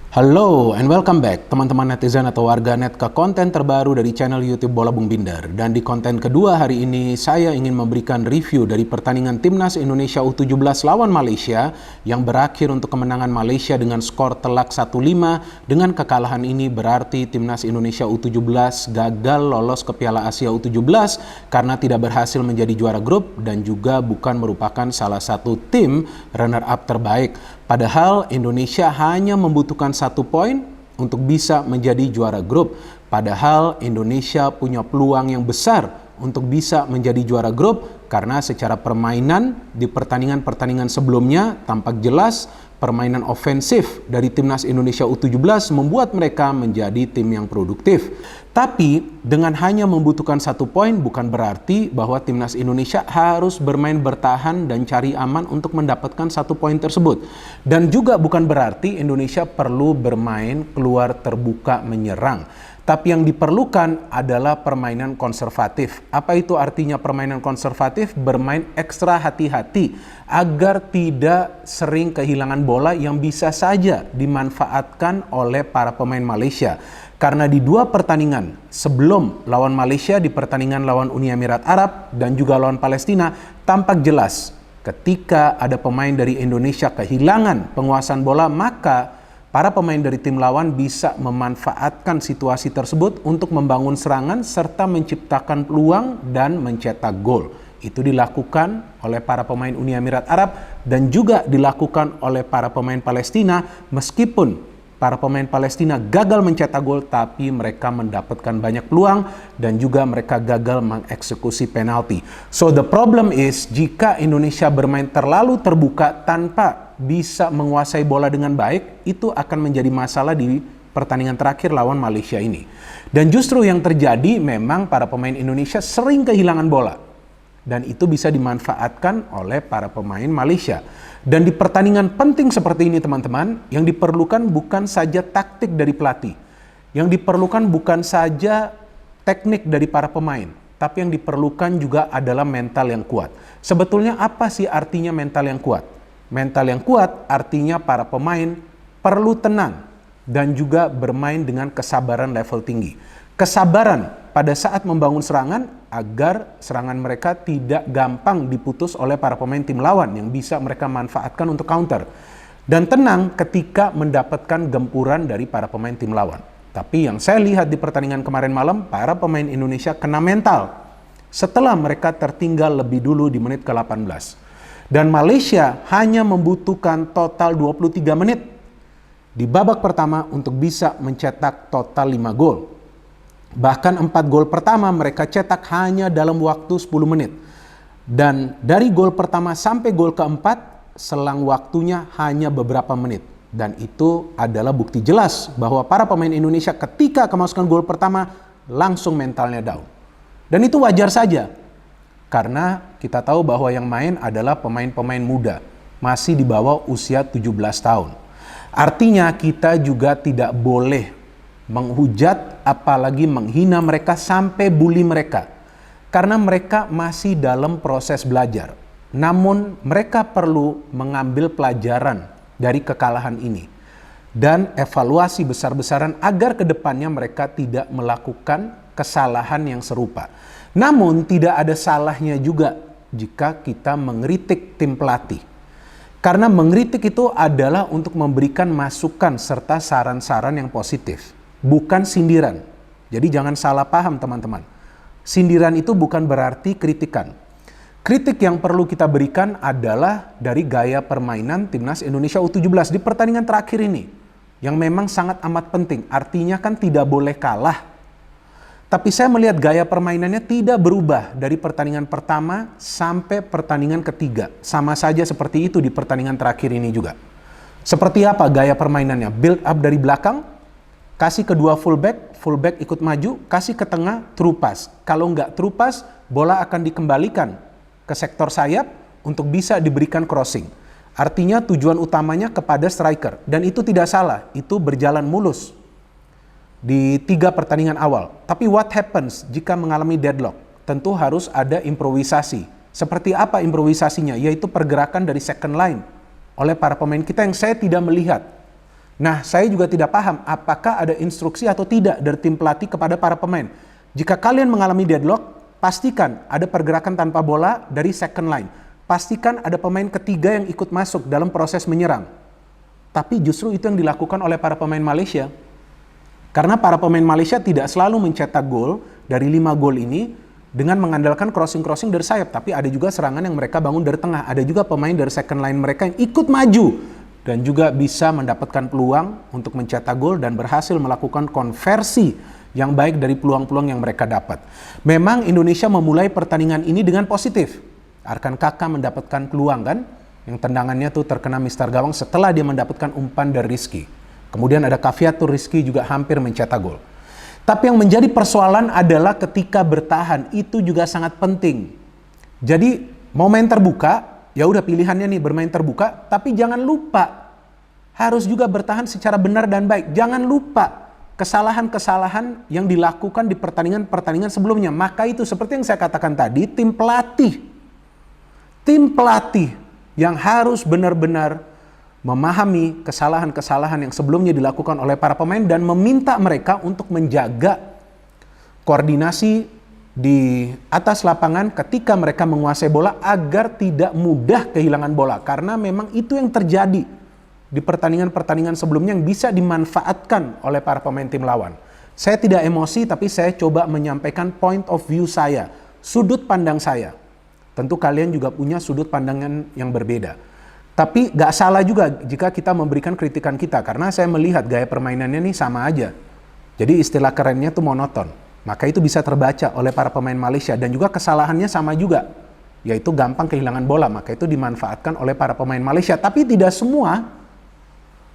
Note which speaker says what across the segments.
Speaker 1: Halo and welcome back teman-teman netizen atau warganet ke konten terbaru dari channel YouTube Bola Bung Binder. Dan di konten kedua hari ini saya ingin memberikan review dari pertandingan Timnas Indonesia U17 lawan Malaysia yang berakhir untuk kemenangan Malaysia dengan skor telak 1-5. Dengan kekalahan ini berarti Timnas Indonesia U17 gagal lolos ke Piala Asia U17 karena tidak berhasil menjadi juara grup dan juga bukan merupakan salah satu tim runner-up terbaik. Padahal Indonesia hanya membutuhkan 1 poin untuk bisa menjadi juara grup. Padahal Indonesia punya peluang yang besar untuk bisa menjadi juara grup karena secara permainan di pertandingan-pertandingan sebelumnya tampak jelas permainan ofensif dari Timnas Indonesia U17 membuat mereka menjadi tim yang produktif. Tapi dengan hanya membutuhkan 1 poin bukan berarti bahwa Timnas Indonesia harus bermain bertahan dan cari aman untuk mendapatkan 1 poin tersebut. Dan juga bukan berarti Indonesia perlu bermain keluar terbuka menyerang. Tapi yang diperlukan adalah permainan konservatif. Apa itu artinya permainan konservatif? Bermain ekstra hati-hati agar tidak sering kehilangan bola yang bisa saja dimanfaatkan oleh para pemain Malaysia. Karena di 2 pertandingan sebelum lawan Malaysia, di pertandingan lawan Uni Emirat Arab dan juga lawan Palestina, tampak jelas ketika ada pemain dari Indonesia kehilangan penguasaan bola, maka para pemain dari tim lawan bisa memanfaatkan situasi tersebut untuk membangun serangan serta menciptakan peluang dan mencetak gol. Itu dilakukan oleh para pemain Uni Emirat Arab dan juga dilakukan oleh para pemain Palestina. Meskipun para pemain Palestina gagal mencetak gol, tapi mereka mendapatkan banyak peluang dan juga mereka gagal mengeksekusi penalti. So the problem is, jika Indonesia bermain terlalu terbuka tanpa bisa menguasai bola dengan baik, itu akan menjadi masalah di pertandingan terakhir lawan Malaysia ini. Dan justru yang terjadi memang para pemain Indonesia sering kehilangan bola. Dan itu bisa dimanfaatkan oleh para pemain Malaysia. Dan di pertandingan penting seperti ini teman-teman, yang diperlukan bukan saja taktik dari pelatih. Yang diperlukan bukan saja teknik dari para pemain. Tapi yang diperlukan juga adalah mental yang kuat. Sebetulnya apa sih artinya mental yang kuat? Mental yang kuat artinya para pemain perlu tenang dan juga bermain dengan kesabaran level tinggi. Kesabaran pada saat membangun serangan agar serangan mereka tidak gampang diputus oleh para pemain tim lawan yang bisa mereka manfaatkan untuk counter. Dan tenang ketika mendapatkan gempuran dari para pemain tim lawan. Tapi yang saya lihat di pertandingan kemarin malam, para pemain Indonesia kena mental setelah mereka tertinggal lebih dulu di menit ke-18. Dan Malaysia hanya membutuhkan total 23 menit di babak pertama untuk bisa mencetak total 5 gol. Bahkan 4 gol pertama mereka cetak hanya dalam waktu 10 menit. Dan dari gol pertama sampai gol keempat, selang waktunya hanya beberapa menit. Dan itu adalah bukti jelas bahwa para pemain Indonesia ketika kemasukan gol pertama langsung mentalnya down. Dan itu wajar saja. Karena kita tahu bahwa yang main adalah pemain-pemain muda, masih di bawah usia 17 tahun. Artinya kita juga tidak boleh menghujat apalagi menghina mereka sampai bully mereka. Karena mereka masih dalam proses belajar. Namun mereka perlu mengambil pelajaran dari kekalahan ini. Dan evaluasi besar-besaran agar kedepannya mereka tidak melakukan kesalahan yang serupa. Namun tidak ada salahnya juga jika kita mengkritik tim pelatih. Karena mengkritik itu adalah untuk memberikan masukan serta saran-saran yang positif. Bukan sindiran. Jadi jangan salah paham teman-teman. Sindiran itu bukan berarti kritikan. Kritik yang perlu kita berikan adalah dari gaya permainan Timnas Indonesia U17 di pertandingan terakhir ini. Yang memang sangat amat penting. Artinya kan tidak boleh kalah. Tapi saya melihat gaya permainannya tidak berubah dari pertandingan pertama sampai pertandingan ketiga. Sama saja seperti itu di pertandingan terakhir ini juga. Seperti apa gaya permainannya? Build up dari belakang, kasih kedua fullback ikut maju, kasih ke tengah, through pass. Kalau nggak through pass, bola akan dikembalikan ke sektor sayap untuk bisa diberikan crossing. Artinya tujuan utamanya kepada striker. Dan itu tidak salah, itu berjalan mulus di 3 pertandingan awal. Tapi what happens jika mengalami deadlock? Tentu harus ada improvisasi. Seperti apa improvisasinya? Yaitu pergerakan dari second line oleh para pemain kita yang saya tidak melihat. Nah, saya juga tidak paham apakah ada instruksi atau tidak dari tim pelatih kepada para pemain. Jika kalian mengalami deadlock, pastikan ada pergerakan tanpa bola dari second line. Pastikan ada pemain ketiga yang ikut masuk dalam proses menyerang. Tapi justru itu yang dilakukan oleh para pemain Malaysia. Karena para pemain Malaysia tidak selalu mencetak gol dari 5 gol ini dengan mengandalkan crossing-crossing dari sayap. Tapi ada juga serangan yang mereka bangun dari tengah. Ada juga pemain dari second line mereka yang ikut maju dan juga bisa mendapatkan peluang untuk mencetak gol dan berhasil melakukan konversi yang baik dari peluang-peluang yang mereka dapat. Memang Indonesia memulai pertandingan ini dengan positif. Arkan Kakak mendapatkan peluang kan, yang tendangannya tuh terkena Mister Gawang setelah dia mendapatkan umpan dari Rizky. Kemudian ada Kaviatur, Rizky juga hampir mencetak gol. Tapi yang menjadi persoalan adalah ketika bertahan, itu juga sangat penting. Jadi mau main terbuka, ya udah pilihannya nih bermain terbuka, tapi jangan lupa harus juga bertahan secara benar dan baik. Jangan lupa kesalahan-kesalahan yang dilakukan di pertandingan-pertandingan sebelumnya. Maka itu seperti yang saya katakan tadi, tim pelatih yang harus benar-benar memahami kesalahan-kesalahan yang sebelumnya dilakukan oleh para pemain dan meminta mereka untuk menjaga koordinasi di atas lapangan ketika mereka menguasai bola agar tidak mudah kehilangan bola. Karena memang itu yang terjadi di pertandingan-pertandingan sebelumnya yang bisa dimanfaatkan oleh para pemain tim lawan. Saya tidak emosi, tapi saya coba menyampaikan point of view saya, sudut pandang saya. Tentu kalian juga punya sudut pandangan yang berbeda. Tapi gak salah juga jika kita memberikan kritikan kita, karena saya melihat gaya permainannya nih sama aja. Jadi istilah kerennya tuh monoton. Maka itu bisa terbaca oleh para pemain Malaysia dan juga kesalahannya sama juga, yaitu gampang kehilangan bola. Maka itu dimanfaatkan oleh para pemain Malaysia. Tapi tidak semua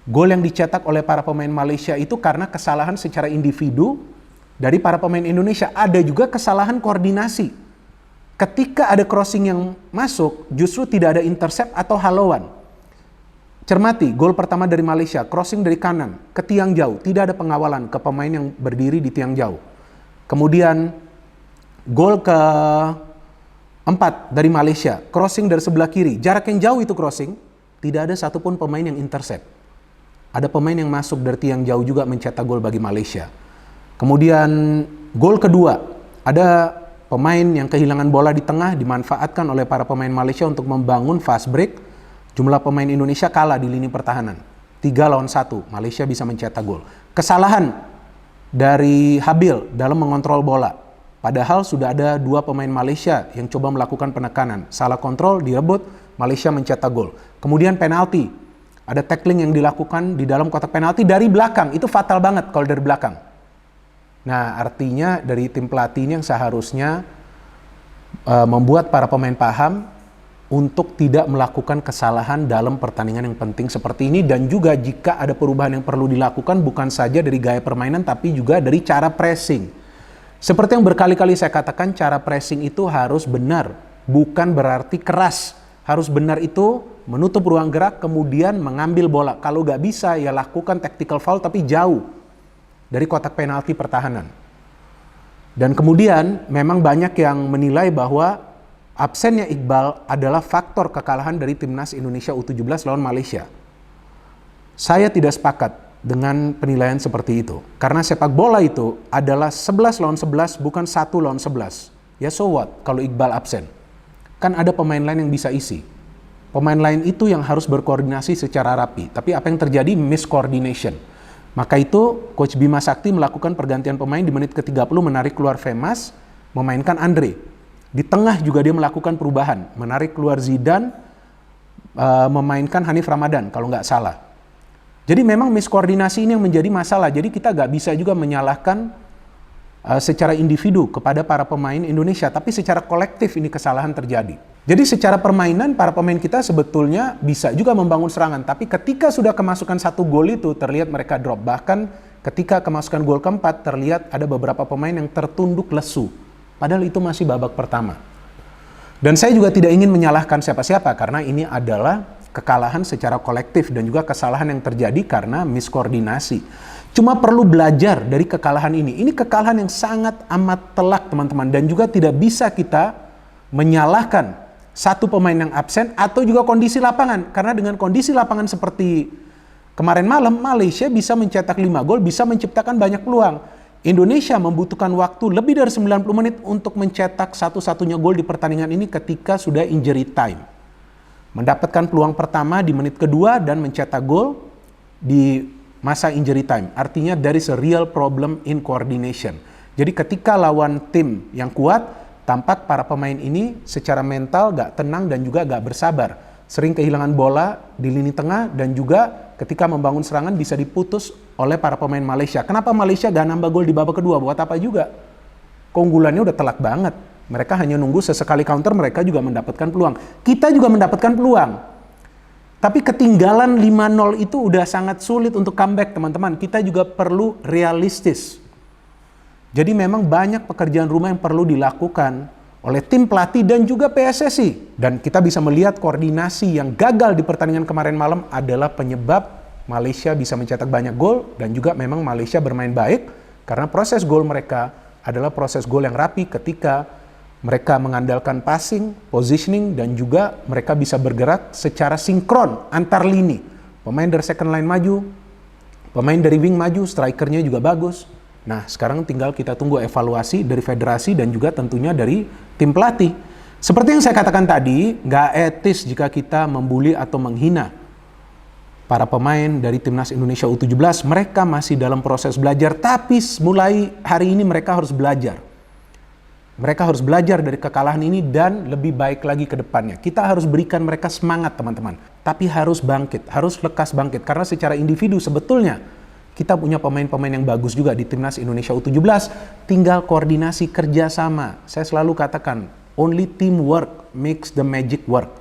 Speaker 1: gol yang dicetak oleh para pemain Malaysia itu karena kesalahan secara individu dari para pemain Indonesia. Ada juga kesalahan koordinasi. Ketika ada crossing yang masuk, justru tidak ada intercept atau halauan. Cermati, gol pertama dari Malaysia, crossing dari kanan ke tiang jauh. Tidak ada pengawalan ke pemain yang berdiri di tiang jauh. Kemudian gol ke-4 dari Malaysia, crossing dari sebelah kiri. Jarak yang jauh itu crossing, tidak ada satupun pemain yang intercept. Ada pemain yang masuk dari tiang jauh juga mencetak gol bagi Malaysia. Kemudian gol kedua, ada pemain yang kehilangan bola di tengah dimanfaatkan oleh para pemain Malaysia untuk membangun fast break. Jumlah pemain Indonesia kalah di lini pertahanan. 3 lawan 1, Malaysia bisa mencetak gol. Kesalahan dari Habil dalam mengontrol bola. Padahal sudah ada 2 pemain Malaysia yang coba melakukan penekanan. Salah kontrol, direbut, Malaysia mencetak gol. Kemudian penalti. Ada tackling yang dilakukan di dalam kotak penalti dari belakang. Itu fatal banget kalau dari belakang. Nah, artinya dari tim pelatih ini yang seharusnya membuat para pemain paham untuk tidak melakukan kesalahan dalam pertandingan yang penting seperti ini. Dan juga jika ada perubahan yang perlu dilakukan bukan saja dari gaya permainan tapi juga dari cara pressing. Seperti yang berkali-kali saya katakan, cara pressing itu harus benar, bukan berarti keras. Harus benar itu menutup ruang gerak kemudian mengambil bola. Kalau nggak bisa ya lakukan tactical foul tapi jauh dari kotak penalti pertahanan. Dan kemudian memang banyak yang menilai bahwa absennya Iqbal adalah faktor kekalahan dari timnas Indonesia U17 lawan Malaysia. Saya tidak sepakat dengan penilaian seperti itu. Karena sepak bola itu adalah 11 lawan 11 bukan 1 lawan 11. Ya so what kalau Iqbal absen? Kan ada pemain lain yang bisa isi. Pemain lain itu yang harus berkoordinasi secara rapi. Tapi apa yang terjadi? Miscoordination. Maka itu Coach Bima Sakti melakukan pergantian pemain di menit ke-30, menarik keluar Femas, memainkan Andre. Di tengah juga dia melakukan perubahan, menarik keluar Zidane, memainkan Hanif Ramadan kalau nggak salah. Jadi memang miskoordinasi ini yang menjadi masalah. Jadi kita nggak bisa juga menyalahkan secara individu kepada para pemain Indonesia, tapi secara kolektif ini kesalahan terjadi. Jadi secara permainan para pemain kita sebetulnya bisa juga membangun serangan, tapi ketika sudah kemasukan 1 gol itu terlihat mereka drop. Bahkan ketika kemasukan gol ke-4 terlihat ada beberapa pemain yang tertunduk lesu. Padahal itu masih babak pertama. Dan saya juga tidak ingin menyalahkan siapa-siapa karena ini adalah kekalahan secara kolektif dan juga kesalahan yang terjadi karena miskoordinasi. Cuma perlu belajar dari kekalahan ini. Ini kekalahan yang sangat amat telak teman-teman. Dan juga tidak bisa kita menyalahkan satu pemain yang absen atau juga kondisi lapangan. Karena dengan kondisi lapangan seperti Kemarin malam Malaysia bisa mencetak 5 gol, bisa menciptakan banyak peluang. Indonesia membutuhkan waktu lebih dari 90 menit untuk mencetak satu-satunya gol di pertandingan ini ketika sudah injury time. Mendapatkan peluang pertama di menit kedua dan mencetak gol di masa injury time. Artinya there is a real problem in coordination. Jadi ketika lawan tim yang kuat, tampak para pemain ini secara mental gak tenang dan juga gak bersabar. Sering kehilangan bola di lini tengah dan juga ketika membangun serangan bisa diputus oleh para pemain Malaysia. Kenapa Malaysia gak nambah gol di babak kedua? Buat apa juga? Keunggulannya udah telak banget. Mereka hanya nunggu sesekali counter, mereka juga mendapatkan peluang. Kita juga mendapatkan peluang. Tapi ketinggalan 5-0 itu udah sangat sulit untuk comeback, teman-teman. Kita juga perlu realistis. Jadi memang banyak pekerjaan rumah yang perlu dilakukan oleh tim pelatih dan juga PSSI. Dan kita bisa melihat koordinasi yang gagal di pertandingan kemarin malam adalah penyebab Malaysia bisa mencetak banyak gol dan juga memang Malaysia bermain baik karena proses gol mereka adalah proses gol yang rapi ketika mereka mengandalkan passing, positioning, dan juga mereka bisa bergerak secara sinkron antar lini. Pemain dari second line maju, pemain dari wing maju, strikernya juga bagus. Nah, sekarang tinggal kita tunggu evaluasi dari federasi dan juga tentunya dari tim pelatih. Seperti yang saya katakan tadi, nggak etis jika kita membuli atau menghina para pemain dari Timnas Indonesia U17. Mereka masih dalam proses belajar, tapi mulai hari ini mereka harus belajar. Mereka harus belajar dari kekalahan ini dan lebih baik lagi ke depannya. Kita harus berikan mereka semangat, teman-teman. Tapi harus bangkit, harus lekas bangkit. Karena secara individu sebetulnya kita punya pemain-pemain yang bagus juga di Timnas Indonesia U17. Tinggal koordinasi kerjasama. Saya selalu katakan, only teamwork makes the magic work.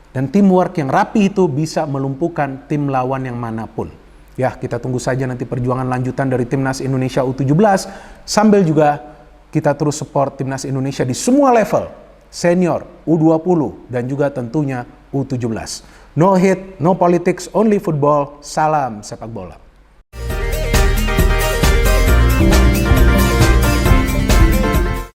Speaker 1: Dan teamwork yang rapi itu bisa melumpuhkan tim lawan yang manapun. Ya, kita tunggu saja nanti perjuangan lanjutan dari Timnas Indonesia U17. Sambil juga kita terus support Timnas Indonesia di semua level. Senior, U20, dan juga tentunya U17. No hate, no politics, only football. Salam sepak bola.